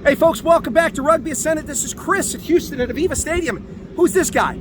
Hey folks, welcome back to Rugby Ascendant. This is Chris at Houston at Aviva Stadium. Who's this guy?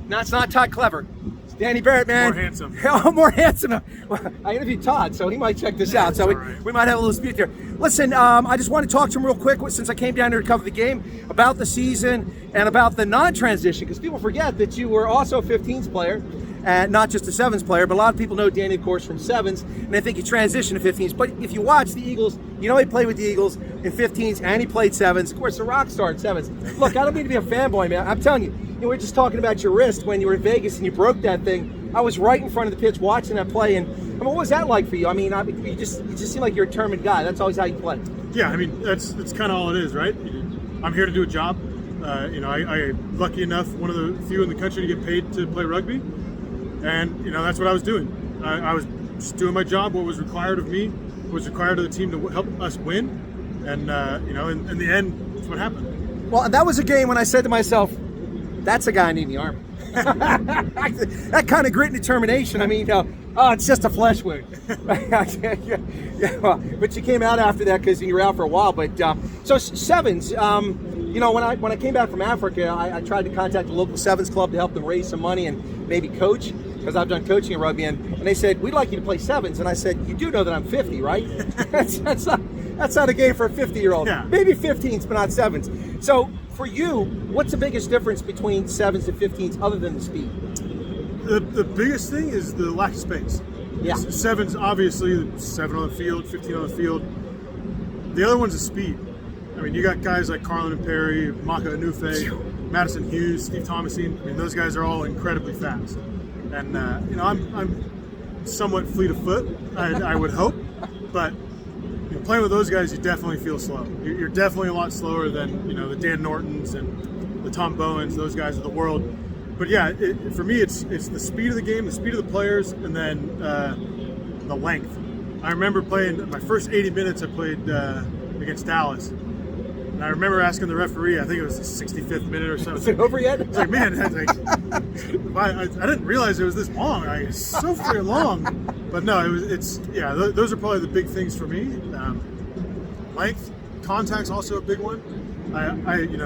No, it's not Todd Clever. It's Danny Barrett, man. More handsome. Oh, more handsome. Well, I interviewed Todd, so he might check this out. So we might have a little dispute there. Listen, I just want to talk to him real quick since I came down here to cover the game about the season and about the non-transition, because people forget that you were also a 15s player. And not just a sevens player, but a lot of people know Danny, of course, from sevens, and they think he transitioned to 15s. But if you watch the Eagles, you know he played with the Eagles in 15s, and he played sevens. Of course, a rock star in sevens. Look, I don't mean to be a fanboy, man. I'm telling you, we were just talking about your wrist when you were in Vegas and you broke that thing. I was right in front of the pitch watching that play, and I mean, what was that like for you? I mean, you just seem like you're a determined guy. That's always how you play. Yeah, I mean, that's kind of all it is, right? I'm here to do a job. I'm lucky enough, one of the few in the country to get paid to play rugby. And, that's what I was doing. I was just doing my job, what was required of me, what was required of the team to help us win. And, in the end, that's what happened. Well, that was a game when I said to myself, that's a guy I need in the Army. That kind of grit and determination. I mean, it's just a flesh wound. But you came out after that because you were out for a while. But so sevens, when I came back from Africa, I tried to contact the local sevens club to help them raise some money and maybe coach, because I've done coaching in rugby, and they said, we'd like you to play sevens. And I said, you do know that I'm 50, right? that's not a game for a 50-year-old. Yeah. Maybe 15s, but not sevens. So for you, what's the biggest difference between sevens and 15s other than the speed? The biggest thing is the lack of space. Yeah. Sevens, obviously, 7 on the field, 15 on the field. The other one's the speed. I mean, you got guys like Carlin and Perry, Maka Anufe, Madison Hughes, Steve Thomasine. I mean, those guys are all incredibly fast. And, I'm somewhat fleet of foot, I would hope. But playing with those guys, you definitely feel slow. You're definitely a lot slower than, the Dan Nortons and the Tom Bowens, those guys of the world. But yeah, for me, it's the speed of the game, the speed of the players, and then the length. I remember playing my first 80 minutes I played against Dallas. And I remember asking the referee, I think it was the 65th minute or something. Is it over yet? It's like, man, I didn't realize it was this long. It's so freaking long. But no, those are probably the big things for me. Length, contact's also a big one.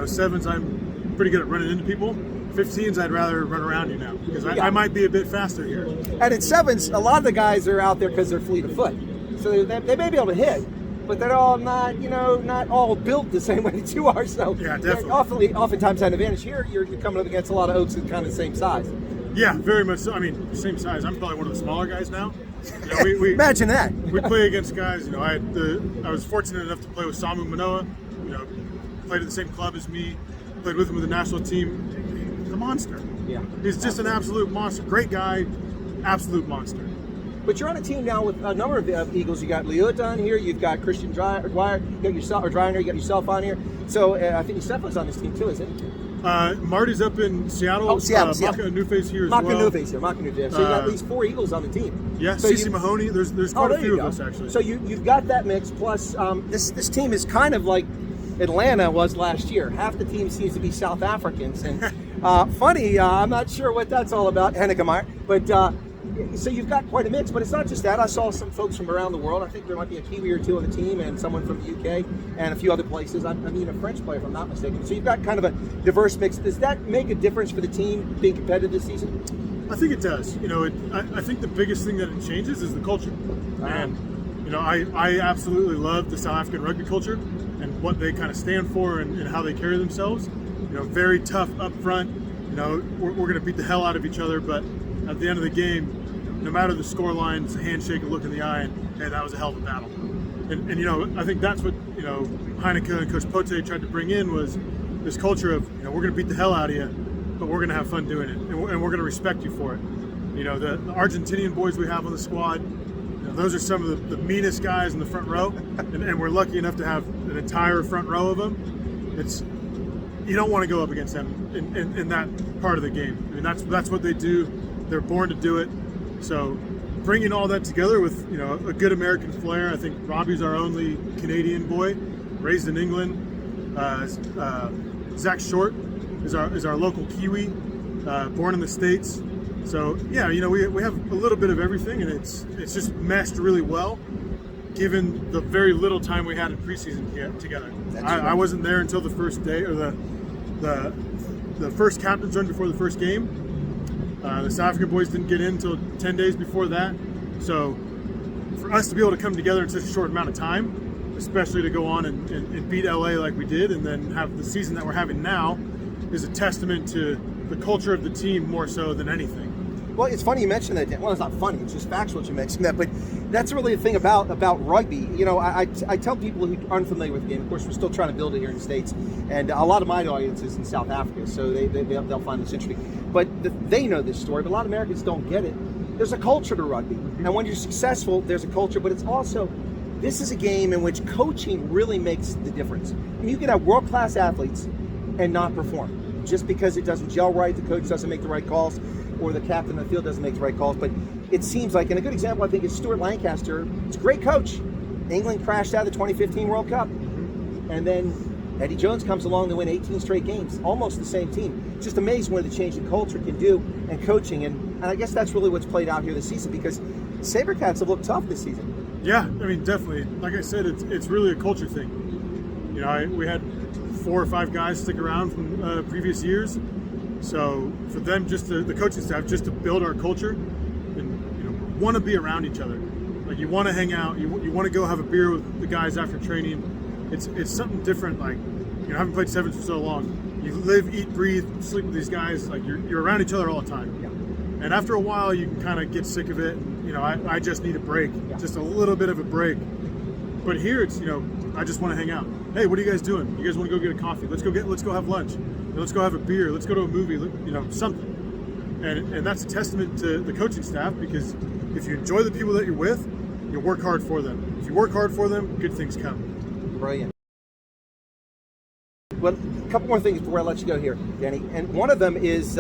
Sevens, I'm pretty good at running into people. 15s, I'd rather run around you now, because I might be a bit faster here. And in sevens, a lot of the guys are out there because they're fleet of foot. So they may be able to hit, but they're all not all built the same way that you are. So yeah, definitely. Oftentimes an advantage here. You're coming up against a lot of oaks that kind of the same size. Yeah, very much so. I mean, same size. I'm probably one of the smaller guys now. We imagine that. We play against guys. I was fortunate enough to play with Samu Manoa. Played at the same club as me. Played with him with the national team. He's a monster. Yeah, he's just an absolute monster. Great guy, absolute monster. But you're on a team now with a number of Eagles. You got Leota on here. You've got Christian Dwyer. You got yourself, or Dryer. You got yourself on here. So I think Stefan's on this team too, isn't he? Marty's up in Seattle. Oh, Seattle. Maka Anufe's here as well. Maka Anufe's here. So you got at least 4 Eagles on the team. Yeah, so Cece Mahoney. There's quite a few of us actually. So you've got that mix. Plus, this team is kind of like Atlanta was last year. Half the team seems to be South Africans, and funny. I'm not sure what that's all about, Hennekemeyer. But so you've got quite a mix. But it's not just that. I saw some folks from around the world. I think there might be a Kiwi or two on the team, and someone from the UK, and a few other places. I mean, a French player, if I'm not mistaken. So you've got kind of a diverse mix. Does that make a difference for the team being competitive this season? I think it does. I think the biggest thing that it changes is the culture. And I absolutely love the South African rugby culture and what they kind of stand for and how they carry themselves. Very tough up front. We're going to beat the hell out of each other, but at the end of the game, no matter the score line, it's a handshake, a look in the eye, and that was a hell of a battle. And I think that's what Heineke and Coach Pote tried to bring in, was this culture of we're going to beat the hell out of you, but we're going to have fun doing it, and we're going to respect you for it. The Argentinian boys we have on the squad, those are some of the meanest guys in the front row, and we're lucky enough to have an entire front row of them. You don't want to go up against them in that part of the game. I mean, that's what they do. They're born to do it. So bringing all that together with a good American flair. I think Robbie's our only Canadian boy, raised in England. Zach Short is our local Kiwi, born in the States. So yeah, we have a little bit of everything, and it's just meshed really well. given the very little time we had in preseason together. I wasn't there until the first day, or the first captain's run before the first game. The South African boys didn't get in until 10 days before that. So for us to be able to come together in such a short amount of time, especially to go on and beat LA like we did, and then have the season that we're having now, is a testament to the culture of the team more so than anything. Well, it's funny you mentioned that. Well, it's not funny. It's just factual that you mentioned that. But that's really the thing about rugby. You know, I tell people who aren't familiar with the game. Of course, we're still trying to build it here in the States, and a lot of my audience is in South Africa, so they'll find this interesting. But they know this story, but a lot of Americans don't get it. There's a culture to rugby, and when you're successful, there's a culture. But it's also, this is a game in which coaching really makes the difference. I mean, you can have world-class athletes and not perform just because it doesn't gel right. The coach doesn't make the right calls, or the captain of the field doesn't make the right calls. But it seems like, and a good example I think is Stuart Lancaster. It's a great coach. England crashed out of the 2015 World Cup. And then Eddie Jones comes along to win 18 straight games, almost the same team. It's just amazing what the change in culture can do, and coaching. And I guess that's really what's played out here this season, because Sabercats have looked tough this season. Yeah, I mean, definitely. Like I said, it's really a culture thing. You know, we had 4 or 5 guys stick around from previous years. So for them, just the coaching staff, just to build our culture, and want to be around each other. Like, you want to hang out, you want to go have a beer with the guys after training. It's something different. Like, I haven't played sevens for so long. You live, eat, breathe, sleep with these guys. Like, you're around each other all the time. Yeah. And after a while, you can kind of get sick of it. And, I just need a break, just a little bit of a break. But here, it's I just want to hang out. Hey, what are you guys doing? You guys want to go get a coffee? Let's go have lunch. Let's go have a beer. Let's go to a movie. Something. And that's a testament to the coaching staff, because if you enjoy the people that you're with, you work hard for them. If you work hard for them, good things come. Brilliant. Well, a couple more things before I let you go here, Danny. And one of them is,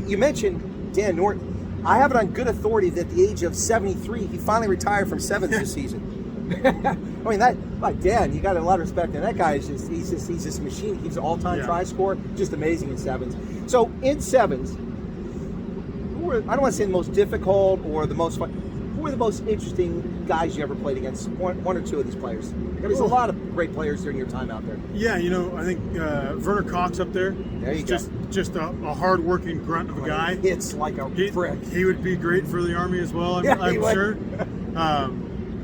you mentioned Dan Norton. I have it on good authority that at the age of 73, he finally retired from sevens this season. I mean, Dan, you got a lot of respect, and that guy is he's just a machine. He keeps an all-time try score, just amazing in sevens. So in sevens, I don't want to say the most difficult or the most fun. Who are the most interesting guys you ever played against? One or two of these players. There's a lot of great players during your time out there. Yeah, I think Werner Cox up there. There you go. Just a hard-working grunt of a guy. It's like a brick. He would be great for the Army as well, I'm sure.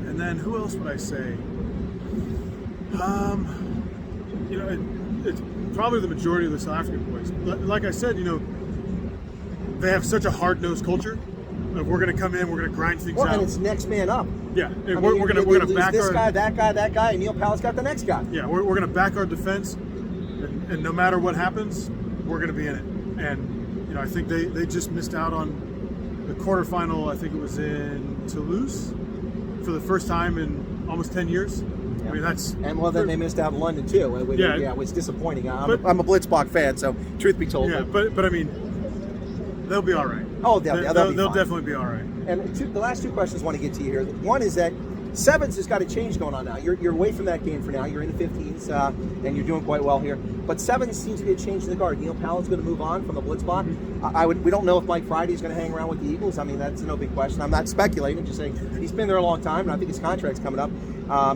And then who else would I say? It's probably the majority of the South African boys. Like I said, they have such a hard-nosed culture. We're going to come in, we're going to grind things out. And it's next man up. Yeah, we're going to back this guy, that guy, and Neil Pallett's got the next guy. Yeah, we're going to back our defense, and no matter what happens, we're going to be in it. And I think they just missed out on the quarterfinal. I think it was in Toulouse for the first time in almost 10 years. Yeah. I mean, then they missed out in London too. It was disappointing. I'm a Blitzbach fan, so truth be told. Yeah, but I mean, they'll be all right. Oh, they'll definitely be all right. And the last two questions I want to get to you here. One is that sevens has got a change going on now. You're away from that game for now. You're in the 15s, and you're doing quite well here. But sevens seems to be a change in the guard. Neil Pallett's going to move on from the Blitzbach. Mm-hmm. We don't know if Mike Friday's going to hang around with the Eagles. I mean, that's no big question. I'm not speculating. Just saying he's been there a long time, and I think his contract's coming up.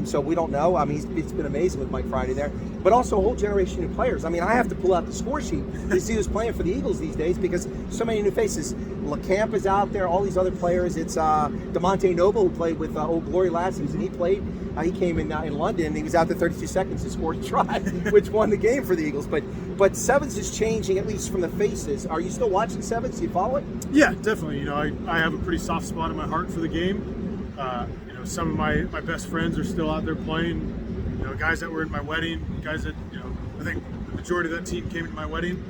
So we don't know. I mean, it's been amazing with Mike Friday there. But also a whole generation of players. I mean, I have to pull out the score sheet to see who's playing for the Eagles these days, because so many new faces. LeCamp is out there, all these other players. It's DeMonte Noble, who played with Old Glory last season. He played. He came in London. He was out there 32 seconds to score a try, which won the game for the Eagles. But sevens is changing, at least from the faces. Are you still watching sevens? Do you follow it? Yeah, definitely. I have a pretty soft spot in my heart for the game. Some of my best friends are still out there playing. Guys that were in my wedding, guys that I think the majority of that team came to my wedding.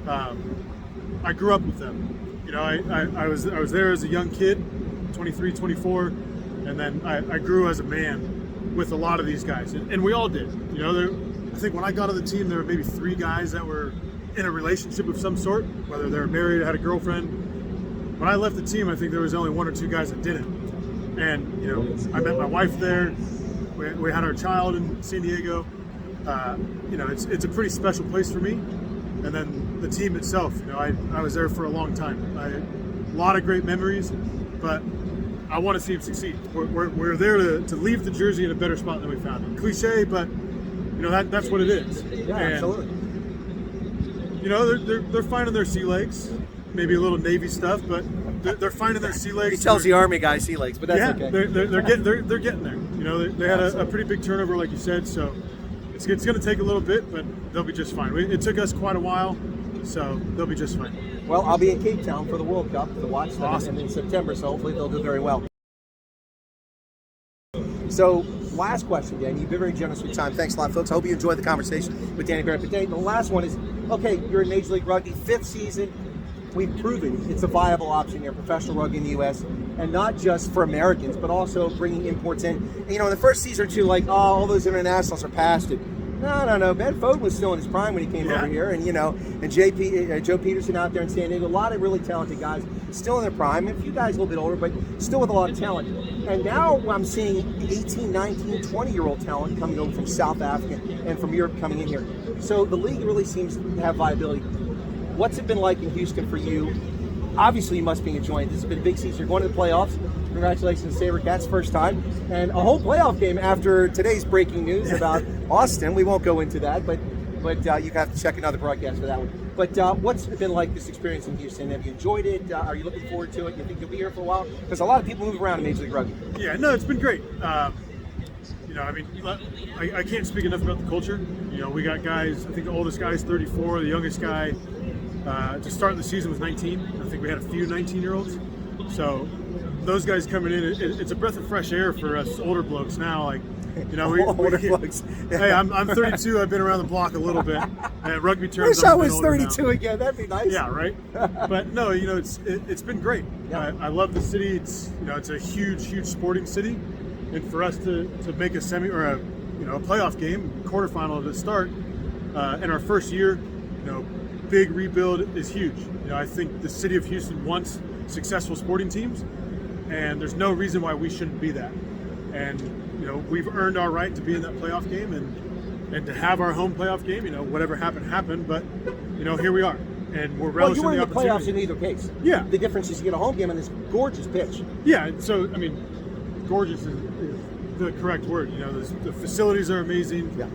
I grew up with them. I was there as a young kid, 23, 24, and then I grew as a man with a lot of these guys, and we all did. I think when I got on the team, there were maybe 3 guys that were in a relationship of some sort, whether they were married or had a girlfriend. When I left the team, I think there was only 1 or 2 guys that didn't. And I met my wife there. We had our child in San Diego. It's a pretty special place for me. And then the team itself, I was there for a long time. A lot of great memories, but I want to see him succeed. We're there to leave the jersey in a better spot than we found it. Cliche, but that's what it is. Yeah, and, absolutely. They're finding their sea legs, maybe a little Navy stuff, but they're finding their sea legs. He tells the Army guys sea legs, but that's okay. They're getting there. They had a pretty big turnover, like you said, so it's going to take a little bit, but they'll be just fine. It took us quite a while, so they'll be just fine. Well, I'll be in Cape Town for the World Cup to watch them Awesome. in September, so hopefully they'll do very well. So, last question, Dan. You've been very generous with your time. Thanks a lot, folks. I hope you enjoyed the conversation with Danny Barrett. But Danny, the last one is, okay, you're in Major League Rugby, 5th season. We've proven it's a viable option here, professional rugby in the U.S., and not just for Americans, but also bringing imports in. And, in the first season or two, all those internationals are past it. No. Ben Foden was still in his prime when he came over here, and and Joe Peterson out there in San Diego, a lot of really talented guys still in their prime. A few guys a little bit older, but still with a lot of talent. And now I'm seeing 18, 19, 20-year-old talent coming over from South Africa and from Europe coming in here. So the league really seems to have viability. What's it been like in Houston for you? Obviously, you must be enjoying it. This has been a big season. You're going to the playoffs. Congratulations, Sabercats, first time. And a whole playoff game after today's breaking news about Austin. We won't go into that, but you have to check another broadcast for that one. But what's it been like, this experience in Houston? Have you enjoyed it? Are you looking forward to it? You think you'll be here for a while? Because a lot of people move around in Major League Rugby. Yeah, no, it's been great. I can't speak enough about the culture. We got guys, I think the oldest guy is 34, the youngest guy to start the season was 19. I think we had a few 19-year-olds. So those guys coming in, it's a breath of fresh air for us older blokes now. Older blokes. Hey, I'm 32. I've been around the block a little bit. And rugby terms. Wish I was 32 now. Again. That'd be nice. Yeah, right. But no, it's been great. Yeah. I love the city. It's a huge sporting city, and for us to make a semi or a playoff game, quarterfinal to start in our first year, big rebuild is huge. I think the city of Houston wants successful sporting teams, and there's no reason why we shouldn't be that. And we've earned our right to be in that playoff game and to have our home playoff game. Whatever happened, but here we are, and we're relishing the opportunity. Well, you were in the playoffs in either case. Yeah. The difference is you get a home game on this gorgeous pitch. Yeah. So gorgeous is the correct word. The facilities are amazing. Yeah.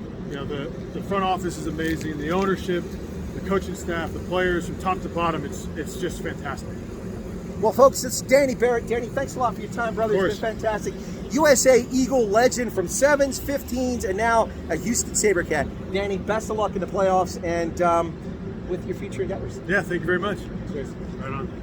The front office is amazing. The ownership, the coaching staff, the players from top to bottom, it's just fantastic. Well, folks, it's Danny Barrett. Danny, thanks a lot for your time, brother. It's been fantastic. USA Eagle legend from 7s, 15s, and now a Houston Sabercat. Danny, best of luck in the playoffs and with your future endeavors. Yeah, thank you very much. Cheers. Right on.